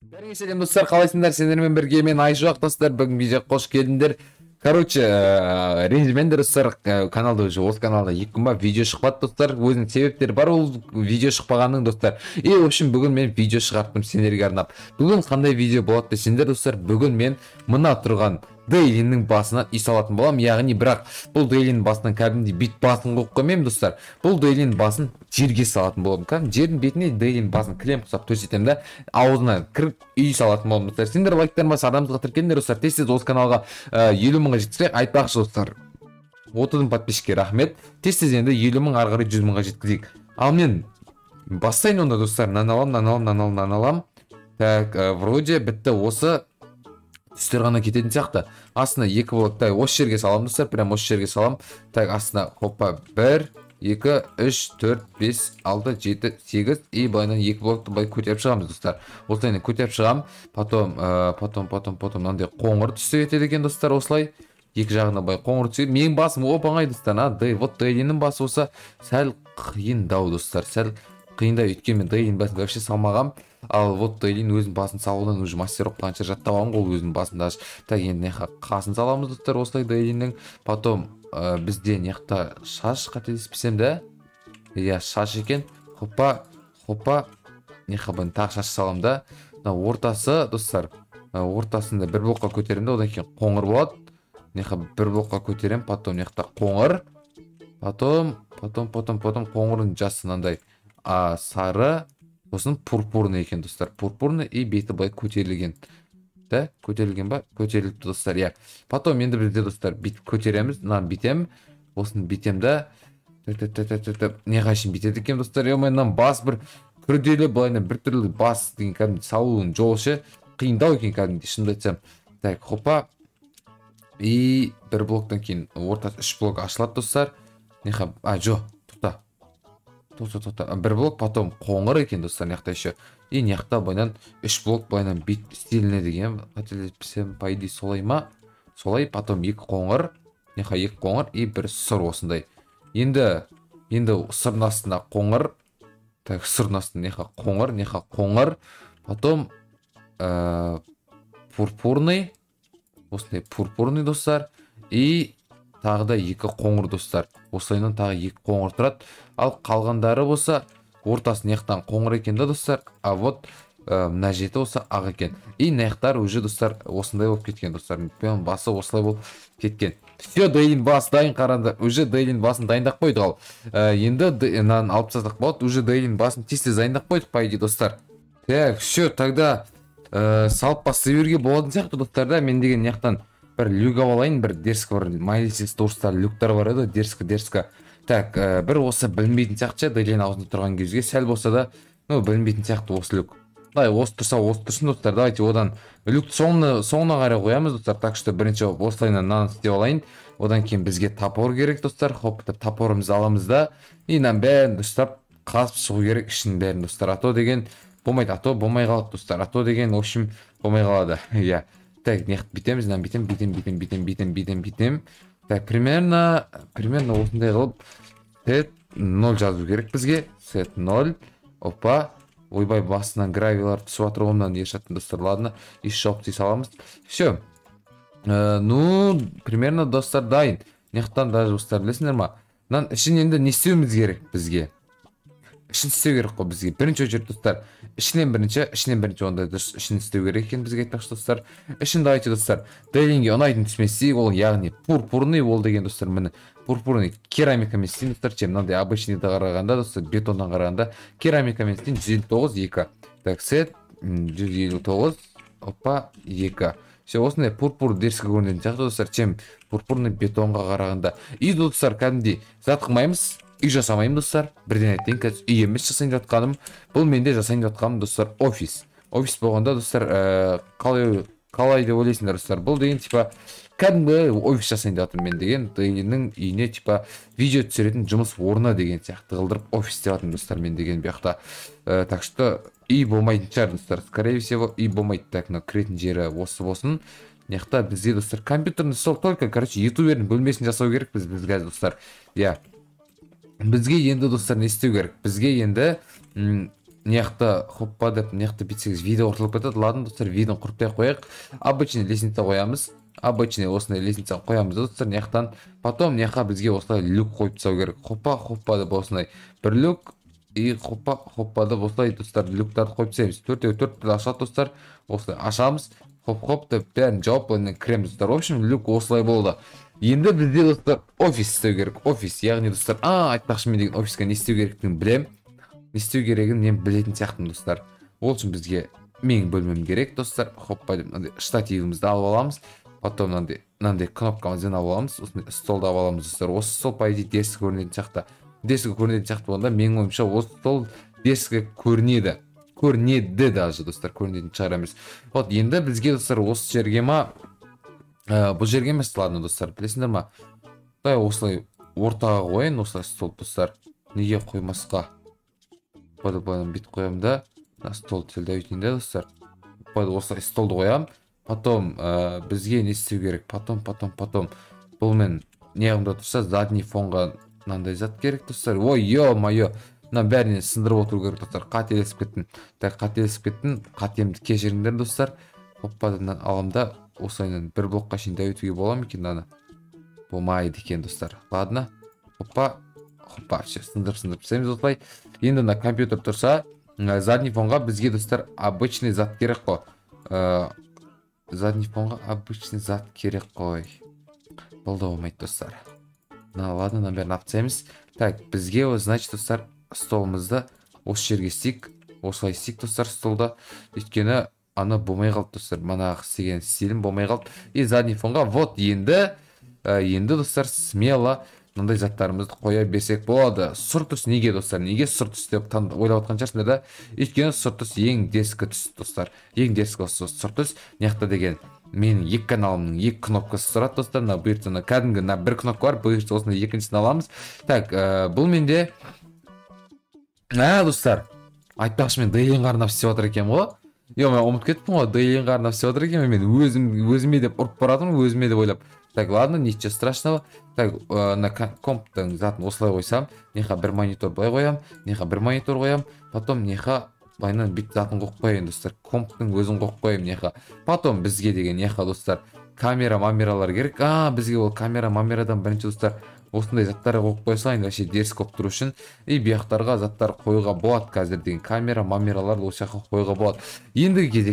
Бәріңе сәлем достар, қалайсыңдар? Сендермен бірге мен Айжуақ достар, бүгін видео қош келдіңдер. Короче, ренжімеңдер достар, каналда уже осы каналда 2 күн ба видео шықпады достар. Өзінің себептері бар ол видео шықпағанның достар. И в общем бүгін мен видео шығарттым сендерге арнап. Бүгін қандай видео болады десеңдер достар, бүгін мен мына тұрған Дейлиннің басынан үй салатын боламын, яғни бірақ бұл Дейлиннің басынан кәдімгідей бит басын қойып қоймаймын достар. Бұл Дейлиннің басын жерге салатын боламын. Кәдімгі жердің бетіне Дейлиннің басын кілем құсап төсетемін да, аузына кіріп үй салатын боламын достар. Сендер лайктарыңа баса, арамызға тіркеліңдер достар. Тез осы каналға 50 мыңға жеткізсек, айтпақшы достар. 30 подписчикке рахмет. Тез енді 50 мың ары қарай 100 мыңға жеткізейік. Ал мен бастайын онда достар. Нан алам. Так, вроде бітті. Осы түстер ғана кететін сияқты. Астына 2 блоктай осы жерге салам достар. Прям осы жерге салам. Так, астына хоппа 1, 2, 3, 4, 5, 6, 7, 8 и былайынан 2 блокты былай көтеріп шығамыз достар. Осылайынан көтеріп шығам. Потом мынандай қоңыр түсті кетеді екен достар, осылай. Екі жағына былай қоңыр түседі. Менің басым оп-оңай достар. Вот Дейлиннің басы болса сәл қиындау достар. Сәл қиындау, өйткені мен Дейлиннің басын вообще салмағам. Ал вот Дейлин өзінің басын салудан уже мастерок қанша жаттап алған ғой өзінің басын даже. Так, енді қасын саламыз достар осылай Дейлиннің. Потом бізде неқта шаш, қателеспесем да. Иә, шаш екен. Хоппа неқабын тағы шаш салам да. Ортасы достар, ортасында бір блокқа көтеремін да, одан кейін қоңыр болады. Неқа бір блокқа көтерем, потом неқта қоңыр. Потом қоңырын жасынандай сары. Сосын пурпурный екен достар. Пурпурный и беті былай көтерілген. Да, көтерілген ба? Көтеріліпті достар, иә. Потом енді бізде достар бит көтереміз. Мынаны битем. Осын битем да. Не қайшын битеді екен достар. Мынан бас бір күрделі, былайынан бір түрлі бас деген кәдімгі салуын жолшы. Қиындау екен кәдімгі, шынымды айтсам. Так, хоппа. И бір блоктан кейін ортасы 3 блок ашылады достар. Неқа, жо, тоқта. Бір блок, потом қоңыр екен достар, неқта еще. И неқта байнан 3 блок байнан бит стиліне деген. Қателеспесем, по идее солай ма? Солай, потом 2 қоңыр. Неқа 2 қоңыр и бір сұр осындай. Енді сырдың астында қоңыр. Так, сырдың астында неқа қоңыр. Потом пурпурный. Осындай пурпурный достар. И тағы да 2 қоңыр достар. Осылайынан тағы 2 қоңыр тұрады. Ал қалғандары болса ортасы неқтан қоңыр екен да достар. А вот мына жеті болса ақ екен. И неқтар уже достар осындай болып кеткен достар. Мен басы осылай болып кеткен. Все, Дейлин басы дайын қарандар. Уже Дейлин басын дайындап қойдық ал. Енді мынаны алып тастасақ болады. Уже Дейлин басын тез дайындап қойдық по идее достар. Так, все, тогда салып бастай беруге болатын сияқты достар да. Мен деген неқтан бір люк алайын, бір дерскі бар. Майлисис турстар люктар бар еді, дерскі. Так, бір осы білінбейтін сияқты, Дейлин аузында тұрған кезге сәл болса да, білінбейтін сияқты осы люк. Осы тұрсын достар. Давайте одан люк соңына қарай қоямыз достар. Так что бірінші осылайынан наны істеп алайын. Одан кейін бізге топор керек достар. Хоп, топорымызды аламыз да. И нам бәрін достар қазып шығу керек ішін бәрін достар. А то деген болмайды, а то болмай қалады достар. А то деген, в общем, болмай қалады. Иә. Так, неқт битеміз, битем. Так, примерно осындай қылып сет 0 жазу керек бізге. Сет 0. Опа. Ойбай, басынан гравилар түсіп атыр, ондан ешатын достар. Ладно, еще опций саламыз. Все. Примерно достар дайын. Неқтан даже достар білесіңдер ма? Мынан ішін енді не істеуіміз керек бізге? Ішін істеу керек қой бізге. Бірінші очередь достар. Ішінен бірінші онда ішін істеу керек екен бізге айтпақшы достар. Ішін давайте достар. Дейлинге ұнайтын түсмесе, ол яғни пурпурный ол деген достар. Міне пурпурный керамикамен істейін достар. Мынандай обычныйды қарағанда достар, бетоннан қарағанда керамикамен істейін 159 2. Так, сет 159 опа 2. Все, осындай пурпур дерскі көрінетін сияқты достар. Пурпурный бетонға қарағанда. И достар кәдімгідей зат қылмаймыз. Үй жасамайым достар. Бірден айтайын, қазір үй емес жасайын жатқаным. Бұл менде жасайын жатқаным достар офис. Офис болғанда достар қалай деп ойлайсыңдар достар. Бұл деген типа кәдімгі офис жасайын жатырмын мен деген. Дейлиннің үйіне типа видео түсіретін жұмыс орны деген сияқты қылдырып офис деп жатырмын достар мен деген бұяқта. Так что үй болмайтын шығар достар. Скорее всего үй болмайды. Так, кіретін жері осы болсын. Неқта бізде достар компьютерный стол только, короче, ютубердің бөлмесін жасау керек біз қазір достар. Иә. Бізге енді достар не істеу керек? Бізге енді мыякта хоппа деп мыякта битсеңиз видео куртулуп кетет. Ладно достор, видеоны куртпай коелук. Обычный лестница коябыз. Обычный осындай лестница коябыз достор. Мыяктан потом мыякка бизге осылай люк коюп тастау керек. Хоппа деп осындай бир люк и хоппа деп осылай достор люктарды коюп тастайбыз. Төрт ашат достор. Осылай ашабыз. Хоп деп бәрін жауап кіреміз достар. В общем, люк осылай болды. Енді бізде достар офис істеу керек. Офис, яғни достар, айтпақшы мен деген офиске не істеу керектігін білем. Не істеу керегін мен білетін сияқтымын достар. Ол үшін бізге менің бөлмем керек достар. Хоппа деп мынандай штативімізді алып аламыз. Потом мынандай кнопкамыздан алып аламыз. Осындай столды алып аламыз достар. Осы стол по идее дескі көрінетін сияқты. Дескі көрінетін сияқты болғанда менің ойымша осы стол дескі көрінеді даже достар, көрінетін шығар емес. Вот енді бізге достар осы жерге бұл жерге емес, ладно достар, білесіңдер ма? Осылай ортаға қойын, осылай стол достар. Неге қоймасқа? Бұдан бит қоям да, стол тілді өйтейін да достар. Осылай столды қоям. Потом бізге не істеу керек? Потом. Бұл мен неғымда тұрса, задний фонға мынандай зат керек достар. Ой, ё-майо. Мына бәріне сындырып отыру керек достар. Қателесіп кеттім. Қатемді кешіріңдер достар. Хоппадан аламда осылайынан бір блокқа шейін дәуетуге бола ма екен аны? Болмайды екен достар. Ладно. Хоппа. Все сындырып тастаймыз осылай. Енді мына компьютер тұрса, задний фонға бізге достар обычный зат керек қой. Задний фонға обычный зат керек қой. Бұл да болмайды достар. Ладно, мына бәрін алып тастаймыз. Так, бізге значит достар столымызды осы жерге істейік. Осылай істейік достар столда. Өйткені аны болмай қалды достар. Манағы істеген стилім болмай қалды. И задний фонға вот енді достар смело мындай заттарымызды қоя берсек болады. Сұр түс неге достар? Неге сұр түс деп ойлап отқан шығарсыңдар да? Өйткені сұр түс ең дескі түс достар. Ең дескі сұр түс. Мыяқта деген менің екі каналымның екі кнопкасы тұрады достар. Бұйыртса кәдімгі бір кнопка бар. Бұйыртса осыны екіншісін аламыз. Так, бұл менде достар, айтпақшы мен дейлинға арнап істеп отыр екен ғой. Мен ұмытып кеттім ғой, дейлинға арнап істеп отыр екен. Мен өзіме деп ұрып баратырмын, өзіме деп ойлап. Так, ладно, ничего страшного. Так, на комптың затын осылай қойсам, неха бір монитор былай қоям, неха бір монитор қоям, потом неха байынан бит затын қойып қояйын достар. Комптың өзін қойып қояйын неха. Потом бізге деген неха достар камера-мамералар керек. Бізге ол камера-мамерадан бірінші достар осындай заттарға қойып қойсайын, вообще дерс қойып тұру үшін. И бияқтарға заттар қоюға болады қазір деген камера-мамералар осы жаққа қоюға болады. Ендігі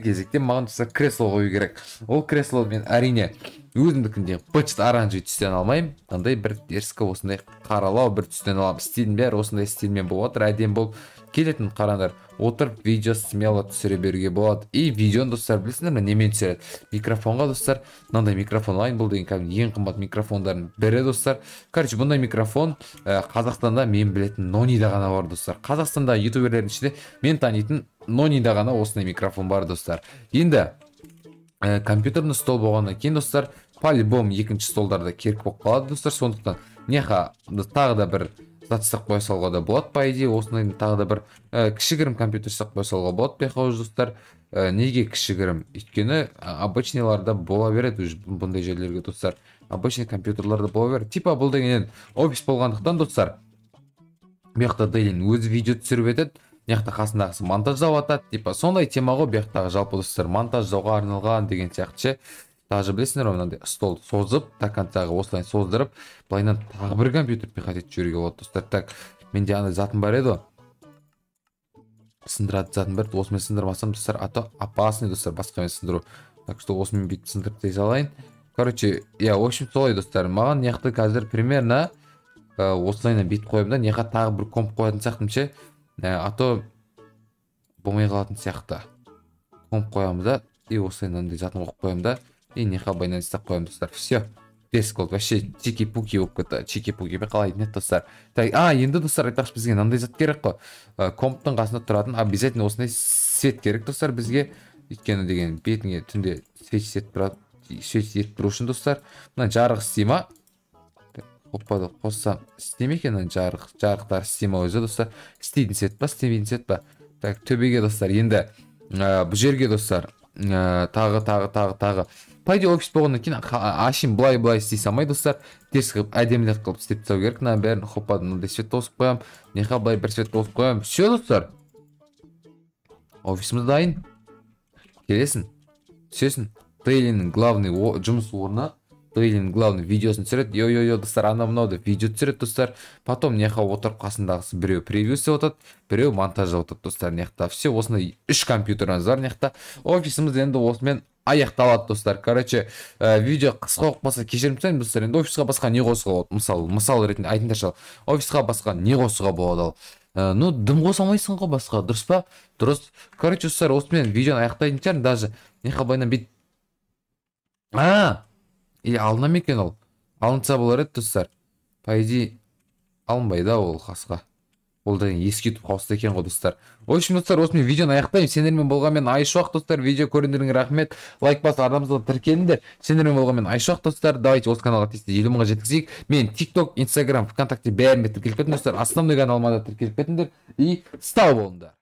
кезекте маған достар кресло қою керек. Ол кресло мен әрине өзімдікінде бычыт оранжевый түстен алмаймын. Андай бір дерскі осындай қаралау бір түстен аламын. Стилін бәрі осындай стильмен болып отыр, әдем болып келетін. Қараңдар, отырып видео смело түсіре беруге болады. И видеоны достар білесіңдер ме немен түсіреді? Микрофонға достар, мынандай микрофон алайын. Бұл деген кәдімгі ең қымбат микрофондардың бірі достар. Короче, бұндай микрофон Қазақстанда мен білетін Нонида ғана бар достар. Қазақстанда ютуберлердің ішінде мен танитын Нонида ғана осындай микрофон бар достар. Енді компьютерный стол болғаннан кейін достар, по-любому екінші столдарда керек болып қалады достар. Сондықтан неха тағы да бір зат істеп қоя салуға да болады, по идее. Осындай тағы да бір кішігірім компьютер істеп қоя салуға болады бияқа уже достар. Неге кішігірім? Өйткені обычныйларда бола береді бұндай жерлерге достар. Обычный компьютерларда бола береді. Типа бұл дегенен офис болғандықтан достар, бияқта дейлин өзі видео түсіріп етеді. Мыяқта қасындағысы монтаждап атады. Типа сондай тема ғой бияқтағы жалпы достар, монтаждауға арналған деген сияқты. Даже білесіңдер, мынандай стол созып, тақантағы осылай создырып, былайынан тағы бір компьютер пихатет жүруге болады достар. Так, менде андай затым бар еді. Сындырады затым бар. Осымен сындырмасам достар, опасный достар, басқамен сындыру. Так что осымен бүйтіп сындырып тез алайын. Короче, в общем солай достар. Маған мыяқта қазір примерно осылайынан бүйтіп қоямын да, неға тағы бір комп қоятын сияқтым ше. Болмай қалатын сияқты. Комп қоямыз да, и осылайынан затын қойып қоямын да. И неха байнан істеп қоямын достар. Все. Деск вообще чики-пуки болып кетті. Чики-пуки бе қалай нет достар. Так, енді достар айтпақшы бізге мынандай зат керек қой. Комптың қасында тұратын обязательно осындай свет керек достар бізге. Өйткені деген бетіңе түнде свет етіп тұру үшін достар. Мына жарық істей ма? Хоппады қоссам істей ме екен? Жарықтар істей ма өзі достар? Істейтін свет па, істемейтін свет па? Так, төбеге достар. Енді бұл жерге достар тағы. Пайде офис болғаннан кейін ашын былай істей салмай достар. Теріс қылып әдемілік қылып істеп тастау керек. Мына бәрін хоппады мынандай свет тосып қоям. Неха былай бір свет тосып қоям. Все достар. Офисimiz дайын. Келесің. Түсесің. Дейлинің главный жұмыс орны. Дейлинің главный видеосын түсіреді. Йо, достар, мынау деп видео түсіреді, достар. Потом неқа отырып қасындағысы біреу превью істеп отырады, біреу монтаждап отырады, достар. Неқта все осындай 3 компьютеріміз бар. Неқта офисіміз енді осымен аяқталады, достар. Короче, видео қысқа болып қалса кешірім сұраймын, достар. Енді офисқа басқа не қосуға болады? Мысал ретінде айтыңдаршы. Офисқа басқа не қосуға болады? Ну, дым қоса алмайсың ғой басқа, дұрыс па? Дұрыс. Короче, достар, осымен видеоны аяқтайтын шығармын. Даже неқа байнан бит. Или алына ма екен ол? Алынса болар еді, достар. По идее, алынбайды ол қасқа. Ол деген ескі YouTube қауіпсіз екен ғой, достар. В общем, достар, осымен видеоны аяқтаймын. Сендермен болғанмен Айшуақ, достар. Видео көргендеріңе рахмет. Лайк басып, арнамызға тіркеліңдер. Сендермен болғанмен Айшуақ, достар. Давайте осы каналға тезде 50 мыңға жеткізейік. Мен TikTok, Instagram, ВКонтакте бәрінде тіркеліп кетіңдер, достар. Основной каналыма да тіркеліп кетіңдер. И сау болыңдар.